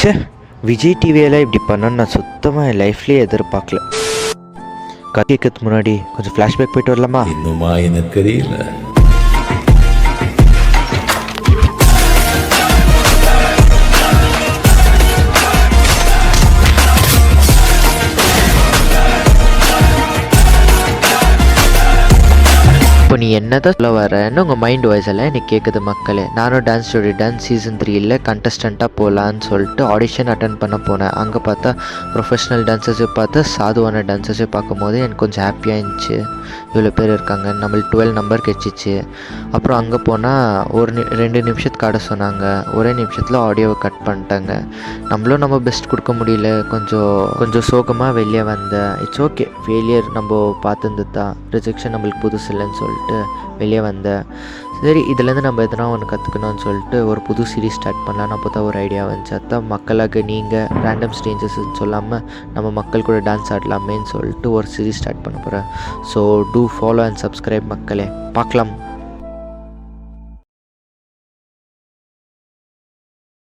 ச்சே, விஜய் டிவியெல்லாம் இப்படி பண்ணணும்னு நான் சுத்தமாக என் லைஃப்லேயே எதிர்பார்க்கல. கேட்கறதுக்கு முன்னாடி கொஞ்சம் ஃப்ளாஷ்பேக் போயிட்டு வரலாமா? இன்னுமா எனக்கு தெரியல. இப்போ நீ என்னதான் சொல்ல வரேன்னு உங்கள் மைண்ட் வாய்ஸ் எல்லாம் எனக்கு கேட்குது மக்களே. நானும் டான்ஸ் ஜோடி டான்ஸ் சீசன் 3ல் கண்டஸ்டண்ட்டாக போகலான்னு சொல்லிட்டு ஆடிஷன் அட்டன் பண்ண போனேன். அங்கே பார்த்தா ப்ரொஃபஷ்னல் டான்ஸர்ஸை பார்த்து சாதுவான டான்ஸர்ஸை பார்க்கும் போது எனக்கு கொஞ்சம் ஹாப்பியாக இருந்துச்சு. இவ்வளோ பேர் இருக்காங்க, நம்மளுக்கு 12 நம்பர் கிடச்சிச்சு. அப்புறம் அங்கே போனால் 2 நிமிஷத்துக்கு ஆட சொன்னாங்க. ஒரே நிமிஷத்தில் ஆடியோவை கட் பண்ணிட்டாங்க. நம்மளும் நம்ம பெஸ்ட் கொடுக்க முடியல. கொஞ்சம் சோகமாக வெளியே வந்தேன். இட்ஸ் ஓகே, ஃபெயிலியர் நம்ம பார்த்துருந்து தான், ரிஜெக்ஷன் நம்மளுக்கு புதுசு இல்லைன்னு சொல்லிட்டு வெளியே வந்தேன். சரி, இதுலேருந்து நம்ம எதனா ஒன்று கற்றுக்கணும்னு சொல்லிட்டு ஒரு புது சீரீஸ் ஸ்டார்ட் பண்ணலாம். அப்போ தான் ஒரு ஐடியா வந்துச்சு. அதுதான் மக்களாக நீங்கள் ரேண்டம் ஸ்ட்ரேஞ்சர்ஸ்ன்னு சொல்லாமல் நம்ம மக்கள் கூட டான்ஸ் ஆடலாமேன்னு சொல்லிட்டு ஒரு சீரீஸ் ஸ்டார்ட் பண்ண போகிறேன். So do follow and subscribe மக்களே. பார்க்கலாம்.